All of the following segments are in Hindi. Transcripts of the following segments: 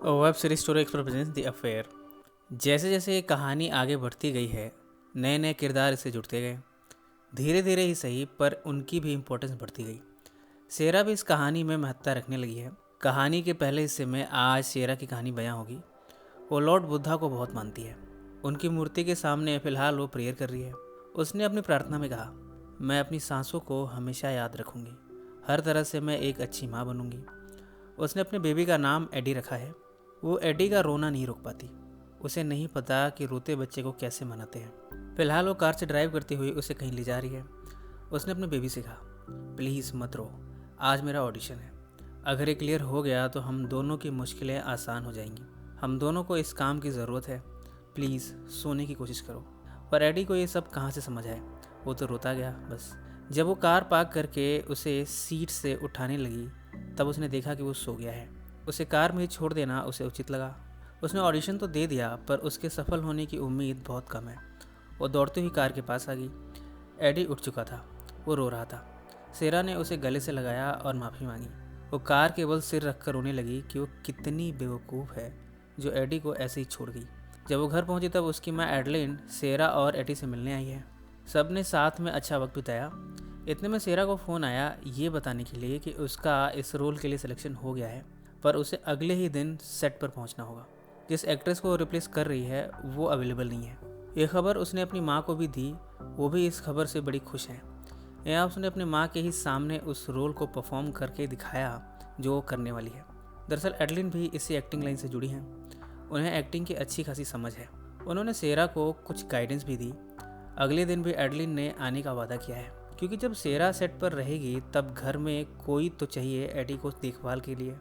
Web series story express presents the affair. जैसे जैसे ये कहानी आगे बढ़ती गई है, नए नए किरदार इससे जुड़ते गए। धीरे धीरे ही सही, पर उनकी भी इम्पोर्टेंस बढ़ती गई। शेरा भी इस कहानी में महत्ता रखने लगी है। कहानी के पहले हिस्से में आज शेरा की कहानी बयां होगी। वो लॉर्ड बुद्धा को बहुत मानती है। उनकी मूर्ति के सामने फिलहाल वो प्रेयर कर रही है। उसने अपनी प्रार्थना में कहा, मैं अपनी सांसों को हमेशा याद रखूंगी। हर तरह से मैं एक अच्छी माँ बनूंगी। उसने अपने बेबी का नाम एडी रखा है। वो एडी का रोना नहीं रोक पाती। उसे नहीं पता कि रोते बच्चे को कैसे मनाते हैं। फिलहाल वो कार से ड्राइव करती हुई उसे कहीं ले जा रही है। उसने अपने बेबी से कहा, प्लीज़ मत रो, आज मेरा ऑडिशन है। अगर ये क्लियर हो गया तो हम दोनों की मुश्किलें आसान हो जाएंगी। हम दोनों को इस काम की ज़रूरत है। प्लीज़ सोने की कोशिश करो। पर एडी को ये सब कहाँ से समझ आए। वो तो रोता गया बस। जब वो कार पार्क करके उसे सीट से उठाने लगी, तब उसने देखा कि वो सो गया है। उसे कार में ही छोड़ देना उसे उचित लगा। उसने ऑडिशन तो दे दिया, पर उसके सफल होने की उम्मीद बहुत कम है। वो दौड़ती हुई कार के पास आ गई। एडी उठ चुका था। वो रो रहा था। शेरा ने उसे गले से लगाया और माफ़ी मांगी। वो कार के बल सिर रखकर रोने लगी कि वो कितनी बेवकूफ़ है जो एडी को ऐसे ही छोड़ गई। जब वो घर पहुंची तब उसकी माँ एडलिन शेरा और एडी से मिलने आई है। सब ने साथ में अच्छा वक्त बिताया। इतने में शेरा को फ़ोन आया ये बताने के लिए कि उसका इस रोल के लिए सिलेक्शन हो गया है, पर उसे अगले ही दिन सेट पर पहुंचना होगा। जिस एक्ट्रेस को रिप्लेस कर रही है वो अवेलेबल नहीं है। ये खबर उसने अपनी माँ को भी दी। वो भी इस खबर से बड़ी खुश है। यहाँ उसने अपनी माँ के ही सामने उस रोल को परफॉर्म करके दिखाया जो वो करने वाली है। दरअसल एडलिन भी इसी एक्टिंग लाइन से जुड़ी हैं। उन्हें एक्टिंग की अच्छी खासी समझ है। उन्होंने शेरा को कुछ गाइडेंस भी दी। अगले दिन भी एडलिन ने आने का वादा किया है, क्योंकि जब शेरा सेट पर रहेगी तब घर में कोई तो चाहिए एडी को देखभाल के लिए।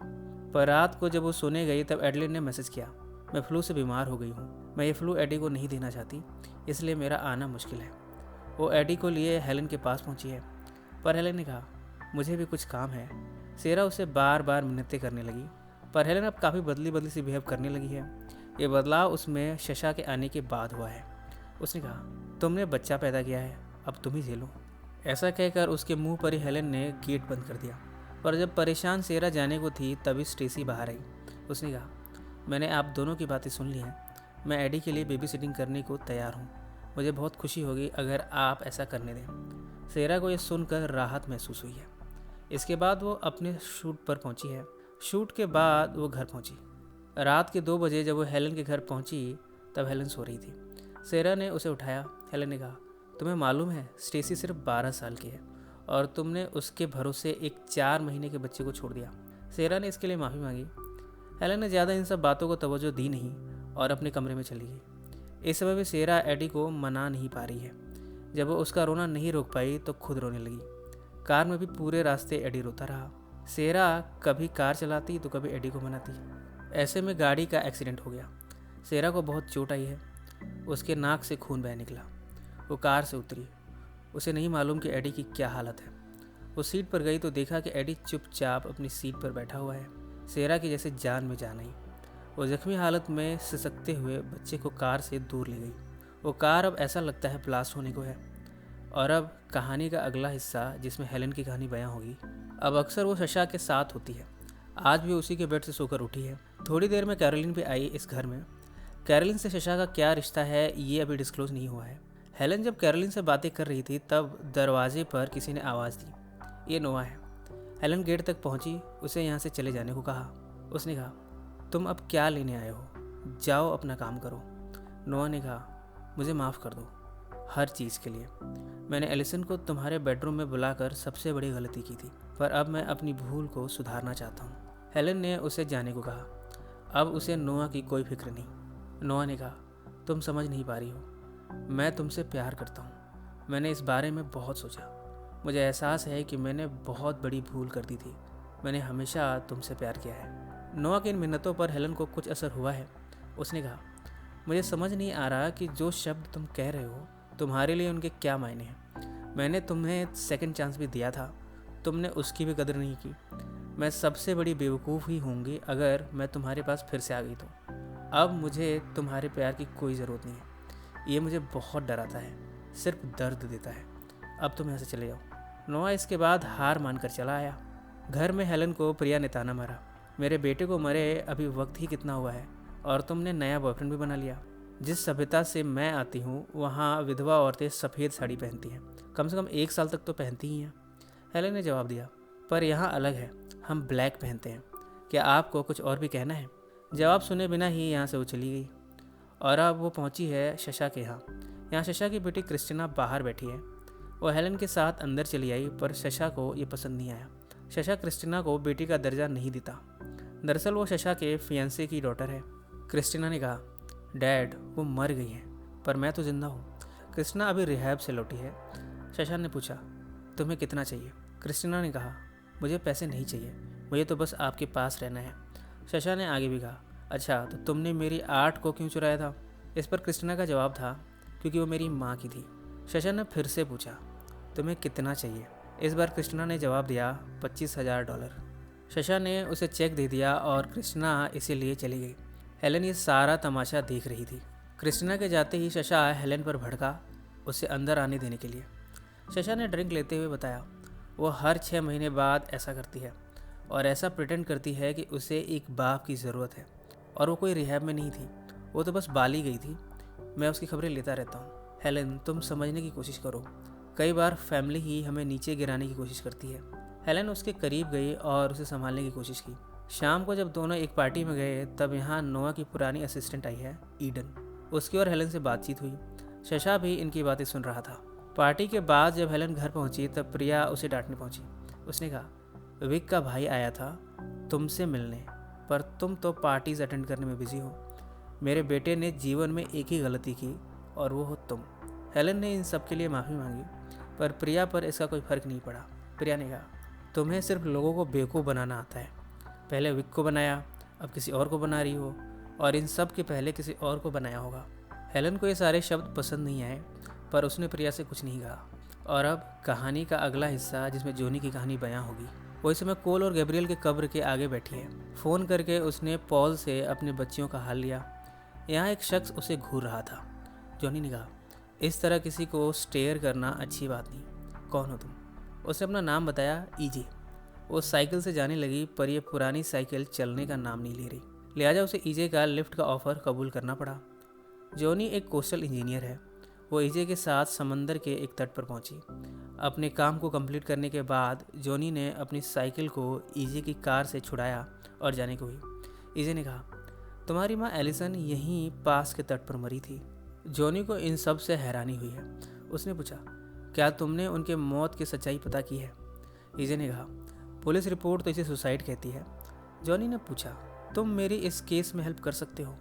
पर रात को जब वो सोने गई तब एडलिन ने मैसेज किया, मैं फ्लू से बीमार हो गई हूँ। मैं ये फ्लू एडी को नहीं देना चाहती, इसलिए मेरा आना मुश्किल है। वो एडी को लिए हेलन के पास पहुँची है, पर हेलन ने कहा, मुझे भी कुछ काम है। शेरा उसे बार बार मिन्नतें करने लगी, पर हेलन अब काफ़ी बदली बदली सी बिहेव करने लगी है। ये बदलाव उसमें शशा के आने के बाद हुआ है। उसने कहा, तुमने बच्चा पैदा किया है, अब तुम ही झेलो। ऐसा कहकर उसके मुंह पर ही हेलन ने गेट बंद कर दिया। पर जब परेशान शेरा जाने को थी तभी स्टेसी बाहर आई। उसने कहा, मैंने आप दोनों की बातें सुन ली हैं। मैं एडी के लिए बेबी सिटिंग करने को तैयार हूँ। मुझे बहुत खुशी होगी अगर आप ऐसा करने दें। शेरा को यह सुनकर राहत महसूस हुई है। इसके बाद वो अपने शूट पर पहुंची है। शूट के बाद वो घर पहुंची। रात के 2 बजे जब वो हेलन के घर पहुंची तब हेलन सो रही थी। शेरा ने उसे उठाया। हेलन ने कहा, तुम्हें मालूम है स्टेसी सिर्फ 12 साल की है और तुमने उसके भरोसे एक 4 महीने के बच्चे को छोड़ दिया। शेरा ने इसके लिए माफ़ी मांगी। हेलन ने ज़्यादा इन सब बातों को तवज्जो दी नहीं और अपने कमरे में चली गई। इस समय भी शेरा एडी को मना नहीं पा रही है। जब वो उसका रोना नहीं रोक पाई तो खुद रोने लगी। कार में भी पूरे रास्ते एडी रोता रहा। शेरा कभी कार चलाती तो कभी एडी को मनाती। ऐसे में गाड़ी का एक्सीडेंट हो गया। शेरा को बहुत चोट आई है। उसके नाक से खून बह निकला। वो कार से उतरी। उसे नहीं मालूम कि एडी की क्या हालत है। वो सीट पर गई तो देखा कि एडी चुपचाप अपनी सीट पर बैठा हुआ है। शेरा की जैसे जान में जान आई। वो जख्मी हालत में सिसकते हुए बच्चे को कार से दूर ले गई। वो कार अब ऐसा लगता है ब्लास्ट होने को है। और अब कहानी का अगला हिस्सा, जिसमें हेलन की कहानी बयां होगी। अब अक्सर वो शशा के साथ होती है। आज भी उसी के बेड से सोकर उठी है। थोड़ी देर में कैरोलिन भी आई इस घर में। कैरोलिन से शशा का क्या रिश्ता है ये अभी डिस्क्लोज नहीं हुआ है। हेलन जब कैरोलिन से बातें कर रही थी तब दरवाजे पर किसी ने आवाज़ दी, ये नोआ है। हेलन गेट तक पहुंची। उसे यहाँ से चले जाने को कहा। उसने कहा, तुम अब क्या लेने आए हो, जाओ अपना काम करो। नोआ ने कहा, मुझे माफ़ कर दो हर चीज़ के लिए। मैंने एलिसन को तुम्हारे बेडरूम में बुलाकर सबसे बड़ी गलती की थी, पर अब मैं अपनी भूल को सुधारना चाहता हूँ। हेलन ने उसे जाने को कहा। अब उसे नोआ की कोई फिक्र नहीं। नोआ ने कहा, तुम समझ नहीं पा रही हो, मैं तुमसे प्यार करता हूँ। मैंने इस बारे में बहुत सोचा। मुझे एहसास है कि मैंने बहुत बड़ी भूल कर दी थी। मैंने हमेशा तुमसे प्यार किया है। नोआ की इन मिन्नतों पर हेलन को कुछ असर हुआ है। उसने कहा, मुझे समझ नहीं आ रहा कि जो शब्द तुम कह रहे हो तुम्हारे लिए उनके क्या मायने हैं। मैंने तुम्हें सेकंड चांस भी दिया था, तुमने उसकी भी कदर नहीं की। मैं सबसे बड़ी बेवकूफ़ ही होंगी अगर मैं तुम्हारे पास फिर से आ गई तो। अब मुझे तुम्हारे प्यार की कोई ज़रूरत नहीं है। ये मुझे बहुत डराता है, सिर्फ दर्द देता है। अब तुम यहाँ से चले जाओ। नोआ इसके बाद हार मानकर चला आया। घर में हेलन को प्रिया ने ताना मारा, मेरे बेटे को मरे अभी वक्त ही कितना हुआ है और तुमने नया बॉयफ्रेंड भी बना लिया। जिस सभ्यता से मैं आती हूँ वहाँ विधवा औरतें सफ़ेद साड़ी पहनती हैं, कम से कम 1 साल तक तो पहनती ही हैं। हेलन ने जवाब दिया, पर यहाँ अलग है, हम ब्लैक पहनते हैं। क्या आपको कुछ और भी कहना है? जवाब सुने बिना ही यहाँ से वो चली गई और अब वो पहुँची है शशा के यहाँ। यहाँ शशा की बेटी क्रिस्टिना बाहर बैठी है। वो हेलन के साथ अंदर चली आई, पर शशा को ये पसंद नहीं आया। शशा क्रिस्टिना को बेटी का दर्जा नहीं देता। दरअसल वो शशा के फियांसे की डॉटर है। क्रिस्टिना ने कहा, डैड वो मर गई है, पर मैं तो जिंदा हूँ। क्रिस्टिना अभी रिहैब से लौटी है। शशा ने पूछा, तुम्हें कितना चाहिए? क्रिस्टिना ने कहा, मुझे पैसे नहीं चाहिए, मुझे तो बस आपके पास रहना है। शशा ने आगे भी कहा, अच्छा तो तुमने मेरी आर्ट को क्यों चुराया था? इस पर क्रिस्टिना का जवाब था, क्योंकि वो मेरी माँ की थी। शशा ने फिर से पूछा, तुम्हें कितना चाहिए? इस बार क्रिस्टिना ने जवाब दिया, $25,000। शशा ने उसे चेक दे दिया और क्रिस्टिना इसे लिए चली गई। हेलन ये सारा तमाशा देख रही थी। क्रिस्टिना के जाते ही शशा हेलन पर भड़का, उसे अंदर आने देने के लिए। शशा ने ड्रिंक लेते हुए बताया, वो हर 6 महीने बाद ऐसा करती है और ऐसा प्रिटेंड करती है कि उसे एक बाप की ज़रूरत है, और वो कोई रिहैब में नहीं थी, वो तो बस बाली गई थी। मैं उसकी खबरें लेता रहता हूँ। हेलन तुम समझने की कोशिश करो, कई बार फैमिली ही हमें नीचे गिराने की कोशिश करती है। हेलन उसके करीब गई और उसे संभालने की कोशिश की। शाम को जब दोनों एक पार्टी में गए तब यहाँ नोआ की पुरानी असिस्टेंट आई है, ईडन। उसकी और हेलन से बातचीत हुई। शशा भी इनकी बातें सुन रहा था। पार्टी के बाद जब हेलन घर पहुंची तब प्रिया उसे डांटने पहुंची। उसने कहा, विक का भाई आया था तुमसे मिलने, पर तुम तो पार्टीज अटेंड करने में बिजी हो। मेरे बेटे ने जीवन में एक ही गलती की और वो हो तुम। हेलन ने इन सब के लिए माफ़ी मांगी, पर प्रिया पर इसका कोई फर्क नहीं पड़ा। प्रिया ने कहा, तुम्हें सिर्फ लोगों को बेवकूफ़ बनाना आता है। पहले विक को बनाया, अब किसी और को बना रही हो, और इन सब के पहले किसी और को बनाया होगा। हेलन को ये सारे शब्द पसंद नहीं आए, पर उसने प्रिया से कुछ नहीं कहा। और अब कहानी का अगला हिस्सा, जिसमें जोनी की कहानी बयां होगी। वो इस समय कोल और गैब्रियल के कब्र के आगे बैठी है। फ़ोन करके उसने पॉल से अपने बच्चियों का हाल लिया। यहाँ एक शख्स उसे घूर रहा था। जोनी ने कहा, इस तरह किसी को स्टेयर करना अच्छी बात नहीं। कौन हो तुम? उसने अपना नाम बताया, ईजे। वो साइकिल से जाने लगी, पर यह पुरानी साइकिल चलने का नाम नहीं ले रही, लिहाजा उसे ईजे का लिफ्ट का ऑफ़र कबूल करना पड़ा। जोनी एक कोस्टल इंजीनियर है। वो ईजे के साथ समंदर के एक तट पर पहुंची। अपने काम को कंप्लीट करने के बाद जोनी ने अपनी साइकिल को ईजे की कार से छुड़ाया और जाने को हुई। ईजे ने कहा, तुम्हारी माँ एलिसन यहीं पास के तट पर मरी थी। जोनी को इन सब से हैरानी हुई है। उसने पूछा, क्या तुमने उनके मौत की सच्चाई पता की है? ईजे ने कहा, पुलिस रिपोर्ट तो इसे सुसाइड कहती है। जोनी ने पूछा, तुम मेरी इस केस में हेल्प कर सकते हो?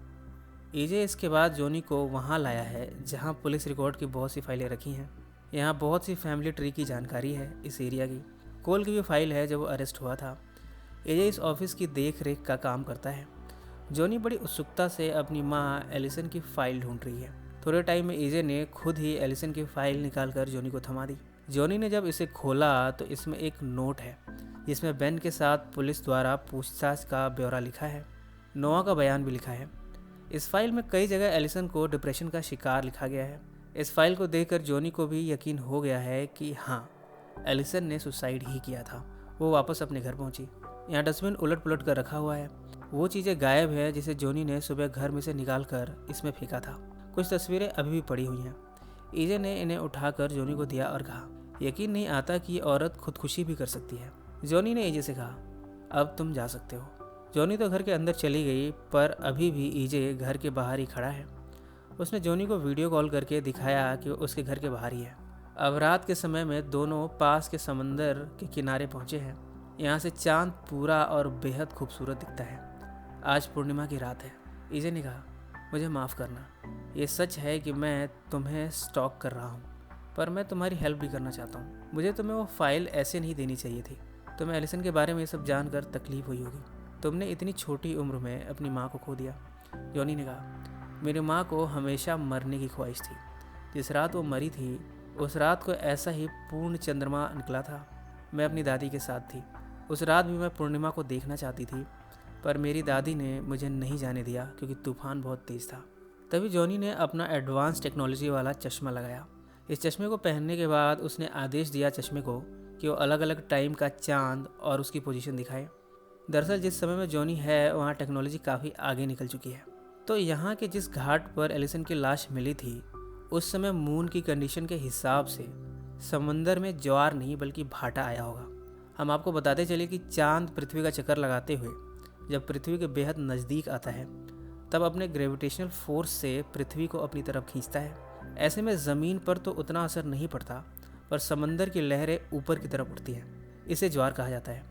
ईजे इसके बाद जोनी को वहाँ लाया है जहाँ पुलिस रिकॉर्ड की बहुत सी फाइलें रखी हैं। यहाँ बहुत सी फैमिली ट्री की जानकारी है इस एरिया की। कोल की भी फाइल है जब वो अरेस्ट हुआ था। ईजे इस ऑफिस की देख रेख का काम करता है। जोनी बड़ी उत्सुकता से अपनी माँ एलिसन की फ़ाइल ढूंढ रही है। थोड़े टाइम में ईजे ने खुद ही एलिसन की फ़ाइल निकालकर जोनी को थमा दी। जोनी ने जब इसे खोला तो इसमें एक नोट है जिसमें बेन के साथ पुलिस द्वारा पूछताछ का ब्यौरा लिखा है। नोआ का बयान भी लिखा है। इस फाइल में कई जगह एलिसन को डिप्रेशन का शिकार लिखा गया है। इस फाइल को देखकर जोनी को भी यकीन हो गया है कि हाँ, एलिसन ने सुसाइड ही किया था। वो वापस अपने घर पहुंची। यहाँ डस्टबिन उलट पुलट कर रखा हुआ है। वो चीज़ें गायब है जिसे जोनी ने सुबह घर में से निकाल कर इसमें फेंका था। कुछ तस्वीरें अभी भी पड़ी हुई हैं। ईजे ने इन्हें उठाकर जोनी को दिया और कहा, यकीन नहीं आता कि औरत खुदकुशी भी कर सकती है। जोनी ने ईजे से कहा, अब तुम जा सकते हो। जोनी तो घर के अंदर चली गई, पर अभी भी ईजे घर के बाहर ही खड़ा है। उसने जोनी को वीडियो कॉल करके दिखाया कि वो उसके घर के बाहर ही है। अब रात के समय में दोनों पास के समंदर के किनारे पहुंचे हैं। यहाँ से चांद पूरा और बेहद खूबसूरत दिखता है। आज पूर्णिमा की रात है। ईजे ने कहा, मुझे माफ़ करना, ये सच है कि मैं तुम्हें स्टॉक कर रहा हूँ, पर मैं तुम्हारी हेल्प भी करना चाहता हूँ। मुझे तुम्हें वो फाइल ऐसे नहीं देनी चाहिए थी। तुम्हें एलिसन के बारे में ये सब जानकर तकलीफ हुई होगी। तुमने इतनी छोटी उम्र में अपनी माँ को खो दिया। जोनी ने कहा, मेरी माँ को हमेशा मरने की ख्वाहिश थी। जिस रात वो मरी थी उस रात को ऐसा ही पूर्ण चंद्रमा निकला था। मैं अपनी दादी के साथ थी। उस रात भी मैं पूर्णिमा को देखना चाहती थी, पर मेरी दादी ने मुझे नहीं जाने दिया क्योंकि तूफान बहुत तेज़ था। तभी जोनी ने अपना एडवांस टेक्नोलॉजी वाला चश्मा लगाया। इस चश्मे को पहनने के बाद उसने आदेश दिया चश्मे को कि वो अलग अलग टाइम का चांद और उसकी पोजीशन दिखाए। दरअसल जिस समय में जॉनी है वहाँ टेक्नोलॉजी काफ़ी आगे निकल चुकी है। तो यहाँ के जिस घाट पर एलिसन की लाश मिली थी उस समय मून की कंडीशन के हिसाब से समंदर में ज्वार नहीं बल्कि भाटा आया होगा। हम आपको बताते चले कि चांद पृथ्वी का चक्कर लगाते हुए जब पृथ्वी के बेहद नज़दीक आता है तब अपने ग्रेविटेशनल फोर्स से पृथ्वी को अपनी तरफ खींचता है। ऐसे में ज़मीन पर तो उतना असर नहीं पड़ता, पर समंदर की लहरें ऊपर की तरफ उठती हैं। इसे ज्वार कहा जाता है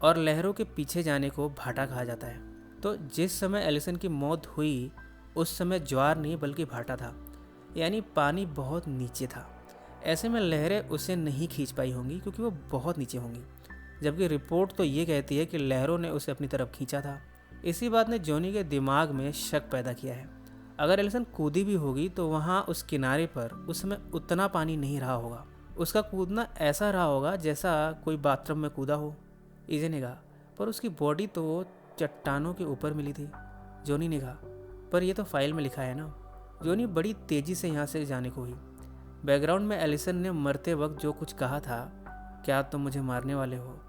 और लहरों के पीछे जाने को भाटा कहा जाता है। तो जिस समय एलिसन की मौत हुई उस समय ज्वार नहीं बल्कि भाटा था, यानी पानी बहुत नीचे था। ऐसे में लहरें उसे नहीं खींच पाई होंगी क्योंकि वो बहुत नीचे होंगी, जबकि रिपोर्ट तो ये कहती है कि लहरों ने उसे अपनी तरफ खींचा था। इसी बात ने जॉनी के दिमाग में शक पैदा किया है। अगर एलिसन कूदी भी होगी तो वहाँ उस किनारे पर उस समय उतना पानी नहीं रहा होगा। उसका कूदना ऐसा रहा होगा जैसा कोई बाथरूम में कूदा हो। इजे ने कहा, पर उसकी बॉडी तो चट्टानों के ऊपर मिली थी। जॉनी ने कहा, पर यह तो फाइल में लिखा है ना। जॉनी बड़ी तेज़ी से यहाँ से जाने को हुई। बैकग्राउंड में एलिसन ने मरते वक्त जो कुछ कहा था, क्या तुम मुझे मारने वाले हो,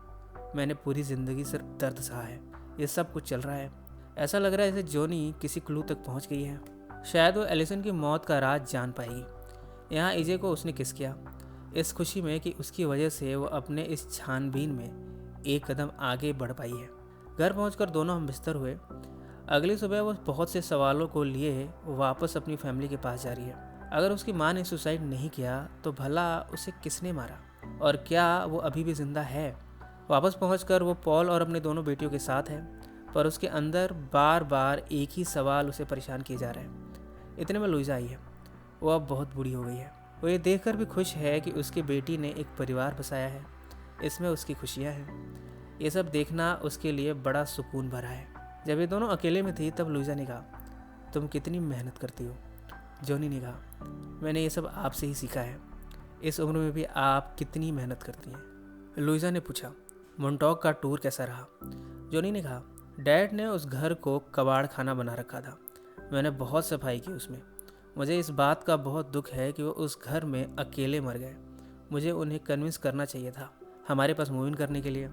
मैंने पूरी ज़िंदगी सिर्फ दर्द सहा है, ये सब कुछ चल रहा है। ऐसा लग रहा है जैसे जॉनी किसी क्लू तक पहुंच गई है। शायद वो एलिसन की मौत का राज जान पाएगी। यहाँ इजे को उसने किस किया, इस खुशी में कि उसकी वजह से वो अपने इस छानबीन में एक कदम आगे बढ़ पाई है। घर पहुंचकर दोनों हम बिस्तर हुए। अगली सुबह वो बहुत से सवालों को लिए वापस अपनी फैमिली के पास जा रही है। अगर उसकी माँ ने सुसाइड नहीं किया तो भला उसे किसने मारा, और क्या वो अभी भी जिंदा है। वापस पहुंचकर वो पॉल और अपने दोनों बेटियों के साथ है, पर उसके अंदर बार बार एक ही सवाल उसे परेशान किए जा रहे हैं। इतने में लुइजा आई है। वो अब बहुत बूढ़ी हो गई है। वो ये देखकर भी खुश है कि उसकी बेटी ने एक परिवार बसाया है, इसमें उसकी खुशियाँ हैं। ये सब देखना उसके लिए बड़ा सुकून भरा है। जब ये दोनों अकेले में थी तब लुइजा ने कहा, तुम कितनी मेहनत करती हो। जॉनी ने कहा, मैंने ये सब आपसे ही सीखा है। इस उम्र में भी आप कितनी मेहनत करती हैं। लुइजा ने पूछा, मोन्टॉक का टूर कैसा रहा। जॉनी ने कहा, डैड ने उस घर को कबाड़ खाना बना रखा था। मैंने बहुत सफाई की उसमें। मुझे इस बात का बहुत दुख है कि वो उस घर में अकेले मर गए। मुझे उन्हें कन्विंस करना चाहिए था हमारे पास मूव इन करने के लिए।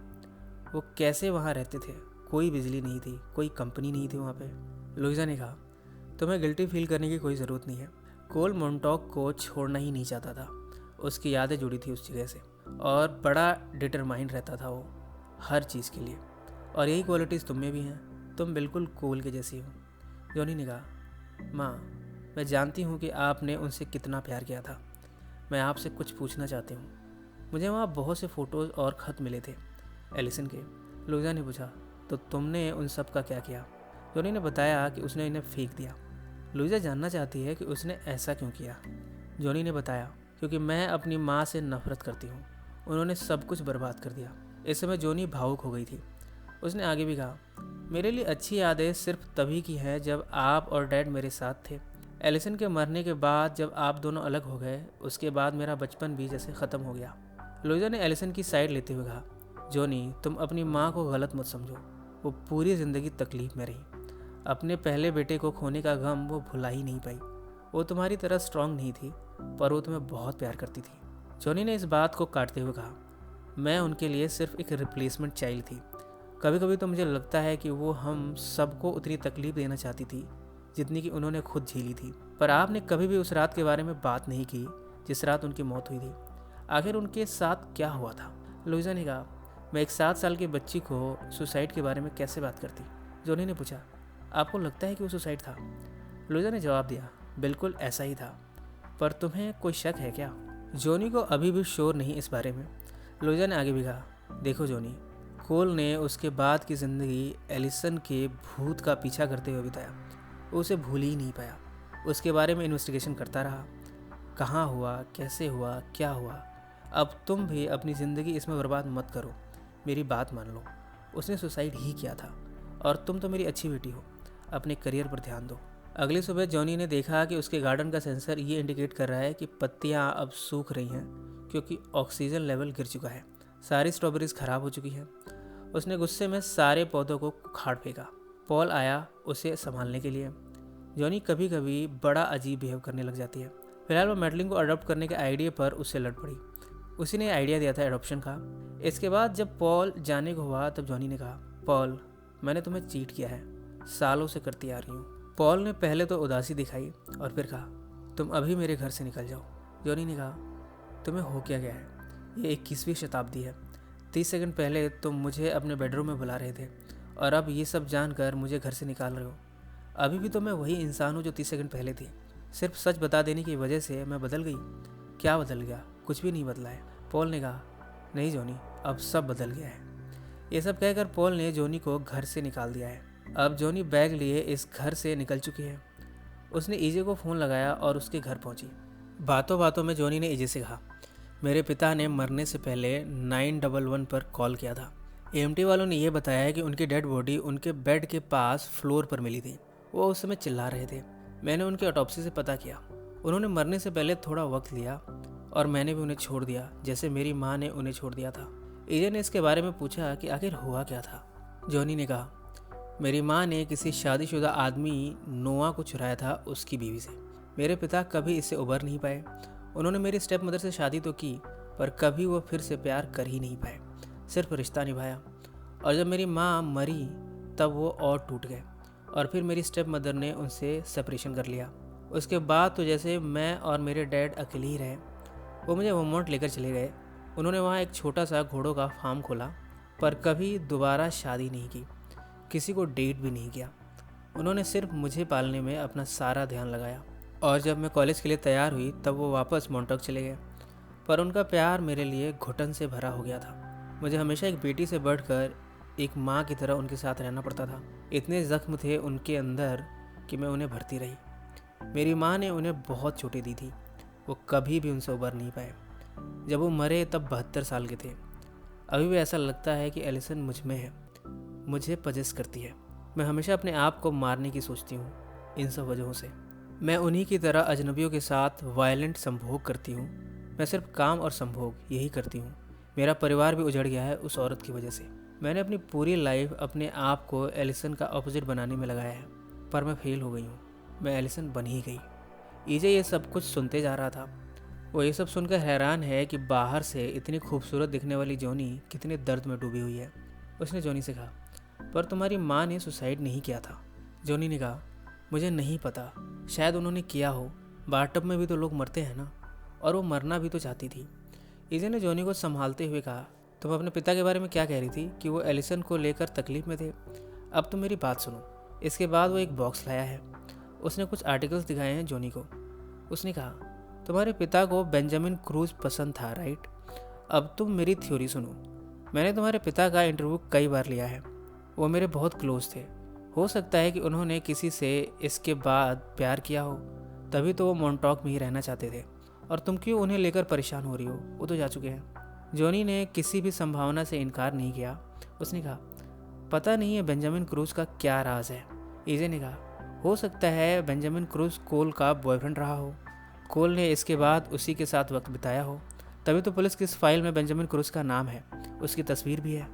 वो कैसे वहाँ रहते थे, कोई बिजली नहीं थी, कोई कंपनी नहीं थी वहाँ पे। लुइजा ने कहा, तुम्हें गिल्टी फील करने की कोई ज़रूरत नहीं है। कोल मोन्टॉक को छोड़ना ही नहीं चाहता था। उसकी यादें जुड़ी थी उस जगह से और बड़ा डिटरमाइंड रहता था वो हर चीज़ के लिए। और यही क्वालिटीज़ तुम में भी हैं। तुम बिल्कुल कोल के जैसी हो। जॉनी ने कहा, माँ, मैं जानती हूँ कि आपने उनसे कितना प्यार किया था। मैं आपसे कुछ पूछना चाहती हूँ। मुझे वहाँ बहुत से फ़ोटोज़ और ख़त मिले थे एलिसन के। लुइजा ने पूछा, तो तुमने उन सब का क्या किया। जॉनी ने बताया कि उसने इन्हें फेंक दिया। लुइजा जानना चाहती है कि उसने ऐसा क्यों किया। जॉनी ने बताया, क्योंकि मैं अपनी माँ से नफरत करती हूँ। उन्होंने सब कुछ बर्बाद कर दिया। इस समय जॉनी भावुक हो गई थी। उसने आगे भी कहा, मेरे लिए अच्छी यादें सिर्फ तभी की हैं जब आप और डैड मेरे साथ थे। एलिसन के मरने के बाद जब आप दोनों अलग हो गए, उसके बाद मेरा बचपन भी जैसे ख़त्म हो गया। लुइजा ने एलिसन की साइड लेते हुए कहा, जॉनी, तुम अपनी माँ को गलत मत समझो। वो पूरी ज़िंदगी तकलीफ़ में रही। अपने पहले बेटे को खोने का गम वो भुला ही नहीं पाई। वो तुम्हारी तरह स्ट्रांग नहीं थी, पर वो तुम्हें बहुत प्यार करती थी। जॉनी ने इस बात को काटते हुए कहा, मैं उनके लिए सिर्फ एक रिप्लेसमेंट चाइल्ड थी। कभी कभी तो मुझे लगता है कि वो हम सबको उतनी तकलीफ देना चाहती थी जितनी कि उन्होंने खुद झेली थी। पर आपने कभी भी उस रात के बारे में बात नहीं की जिस रात उनकी मौत हुई थी। आखिर उनके साथ क्या हुआ था। लुइजा ने कहा, मैं एक 7 साल की बच्ची को सुसाइड के बारे में कैसे बात करती। जॉनी ने पूछा, आपको लगता है कि वो सुसाइड था। लुइजा ने जवाब दिया, बिल्कुल ऐसा ही था। पर तुम्हें कोई शक है क्या। जॉनी को अभी भी श्योर नहीं इस बारे में। लुइजा ने आगे भी कहा, देखो जॉनी, कोल ने उसके बाद की ज़िंदगी एलिसन के भूत का पीछा करते हुए बिताया। वो उसे भूल ही नहीं पाया। उसके बारे में इन्वेस्टिगेशन करता रहा, कहाँ हुआ, कैसे हुआ, क्या हुआ। अब तुम भी अपनी ज़िंदगी इसमें बर्बाद मत करो। मेरी बात मान लो, उसने सुसाइड ही किया था और तुम तो मेरी अच्छी बेटी हो। अपने करियर पर ध्यान दो। अगली सुबह जॉनी ने देखा कि उसके गार्डन का सेंसर ये इंडिकेट कर रहा है कि पत्तियाँ अब सूख रही हैं क्योंकि ऑक्सीजन लेवल गिर चुका है। सारी स्ट्रॉबेरीज खराब हो चुकी हैं। उसने गुस्से में सारे पौधों को उखाड़ फेंका। पॉल आया उसे संभालने के लिए। जॉनी कभी कभी बड़ा अजीब बिहेव करने लग जाती है। फिलहाल वो मैडलिन को अडॉप्ट करने के आइडिया पर उससे लड़ पड़ी। उसी ने आइडिया दिया था एडॉप्शन का। इसके बाद जब पॉल जाने को हुआ तब जॉनी ने कहा, पॉल, मैंने तुम्हें चीट किया है, सालों से करती आ रही हूँ। पॉल ने पहले तो उदासी दिखाई और फिर कहा, तुम अभी मेरे घर से निकल जाओ। जॉनी ने कहा, तुम्हें हो क्या गया है? ये 21वीं शताब्दी है। 30 सेकंड पहले तुम मुझे अपने बेडरूम में बुला रहे थे और अब ये सब जानकर मुझे घर से निकाल रहे हो। अभी भी तो मैं वही इंसान हूँ जो 30 सेकंड पहले थी। सिर्फ सच बता देने की वजह से मैं बदल गई? क्या बदल गया? कुछ भी नहीं बदला है। पॉल ने कहा, नहीं जॉनी, अब सब बदल गया है। ये सब कहकर पॉल ने जॉनी को घर से निकाल दिया है। अब जॉनी बैग लिए इस घर से निकल चुकी है। उसने ईजे को फ़ोन लगाया और उसके घर पहुंची। बातों बातों में जॉनी ने ईजे से कहा, मेरे पिता ने मरने से पहले 911 पर कॉल किया था। एएमटी वालों ने यह बताया कि उनकी डेड बॉडी उनके बेड के पास फ्लोर पर मिली थी। वो उस समय चिल्ला रहे थे। मैंने उनकी ऑटोप्सी से पता किया। उन्होंने मरने से पहले थोड़ा वक्त लिया और मैंने भी उन्हें छोड़ दिया, जैसे मेरी माँ ने उन्हें छोड़ दिया था। ईजे ने इसके बारे में पूछा कि आखिर हुआ क्या था। जॉनी ने कहा, मेरी माँ ने किसी शादीशुदा आदमी नोआ को चुराया था उसकी बीवी से। मेरे पिता कभी इससे उबर नहीं पाए। उन्होंने मेरी स्टेप मदर से शादी तो की, पर कभी वो फिर से प्यार कर ही नहीं पाए, सिर्फ रिश्ता निभाया। और जब मेरी माँ मरी तब वो और टूट गए और फिर मेरी स्टेप मदर ने उनसे सेपरेशन कर लिया। उसके बाद तो जैसे मैं और मेरे डैड अकेले ही रहे। वो मुझे वर्मोंट लेकर चले गए। उन्होंने वहाँ एक छोटा सा घोड़ों का फार्म खोला, पर कभी दोबारा शादी नहीं की, किसी को डेट भी नहीं किया। उन्होंने सिर्फ मुझे पालने में अपना सारा ध्यान लगाया। और जब मैं कॉलेज के लिए तैयार हुई तब वो वापस मॉन्टॉक चले गए। पर उनका प्यार मेरे लिए घुटन से भरा हो गया था। मुझे हमेशा एक बेटी से बढ़कर एक माँ की तरह उनके साथ रहना पड़ता था। इतने ज़ख्म थे उनके अंदर कि मैं उन्हें भरती रही। मेरी माँ ने उन्हें बहुत चोटें दी थी। वो कभी भी उनसे उबर नहीं पाए। जब वो मरे तब 72 साल के थे। अभी भी ऐसा लगता है कि एलिसन मुझ में है, मुझे पजेस करती है। मैं हमेशा अपने आप को मारने की सोचती हूँ इन सब वजहों से। मैं उन्हीं की तरह अजनबियों के साथ वायलेंट संभोग करती हूँ। मैं सिर्फ काम और संभोग यही करती हूँ। मेरा परिवार भी उजड़ गया है उस औरत की वजह से। मैंने अपनी पूरी लाइफ अपने आप को एलिसन का ऑपोजिट बनाने में लगाया है, पर मैं फेल हो गई हूँ। मैं एलिसन बन ही गई। ईजे ये सब कुछ सुनते जा रहा था। वो ये सब सुनकर हैरान है कि बाहर से इतनी खूबसूरत दिखने वाली जॉनी कितने दर्द में डूबी हुई है। उसने जॉनी से कहा, पर तुम्हारी माँ ने सुसाइड नहीं किया था। जॉनी ने कहा, मुझे नहीं पता, शायद उन्होंने किया हो। बाथटब में भी तो लोग मरते हैं ना, और वो मरना भी तो चाहती थी। ईजे ने जॉनी को संभालते हुए कहा, तुम अपने पिता के बारे में क्या कह रही थी कि वो एलिसन को लेकर तकलीफ में थे? अब तुम मेरी बात सुनो। इसके बाद वो एक बॉक्स लाया है। उसने कुछ आर्टिकल्स दिखाए हैं जॉनी को। उसने कहा, तुम्हारे पिता को बेंजामिन क्रूज पसंद था, राइट? अब तुम मेरी थ्योरी सुनो। मैंने तुम्हारे पिता का इंटरव्यू कई बार लिया है। वो मेरे बहुत क्लोज थे। हो सकता है कि उन्होंने किसी से इसके बाद प्यार किया हो, तभी तो वो मॉन्टॉक में ही रहना चाहते थे। और तुम क्यों उन्हें लेकर परेशान हो रही हो? वो तो जा चुके हैं। जॉनी ने किसी भी संभावना से इनकार नहीं किया। उसने कहा, पता नहीं है बेंजामिन क्रूज का क्या राज है। ईजे ने कहा, हो सकता है बेंजामिन क्रूज कोल का बॉयफ्रेंड रहा हो। कोल ने इसके बाद उसी के साथ वक्त बिताया हो, तभी तो पुलिस की इस फाइल में बेंजामिन क्रूज का नाम है, उसकी तस्वीर भी है।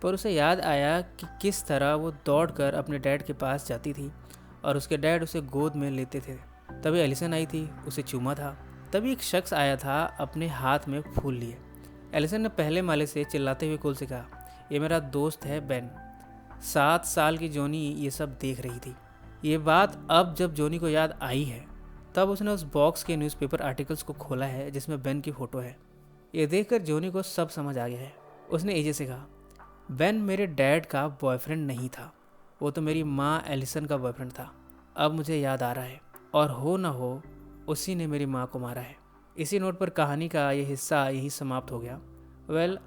पर उसे याद आया कि किस तरह वो दौड़कर अपने डैड के पास जाती थी और उसके डैड उसे गोद में लेते थे। तभी एलिसन आई थी, उसे चूमा था। तभी एक शख्स आया था अपने हाथ में फूल लिए। एलिसन ने पहले माले से चिल्लाते हुए कोल से कहा, ये मेरा दोस्त है बेन। 7 साल की जॉनी ये सब देख रही थी। ये बात अब जब जॉनी को याद आई है तब उसने उस बॉक्स के न्यूज़पेपर आर्टिकल्स को खोला है जिसमें बेन की फ़ोटो है। ये देखकर जॉनी को सब समझ आ गया है। उसने एजे से कहा, बेन मेरे डैड का बॉयफ्रेंड नहीं था, वो तो मेरी माँ एलिसन का बॉयफ्रेंड था। अब मुझे याद आ रहा है, और हो ना हो उसी ने मेरी माँ को मारा है। इसी नोट पर कहानी का ये हिस्सा यही समाप्त हो गया।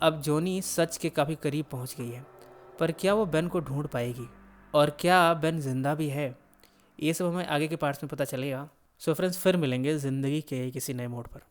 अब जॉनी सच के काफ़ी करीब पहुँच गई है, पर क्या वो बेन को ढूंढ पाएगी? और क्या बेन जिंदा भी है? ये सब हमें आगे के पार्ट्स में पता चलेगा। सो फ्रेंड्स, फिर मिलेंगे ज़िंदगी के किसी नए मोड़ पर।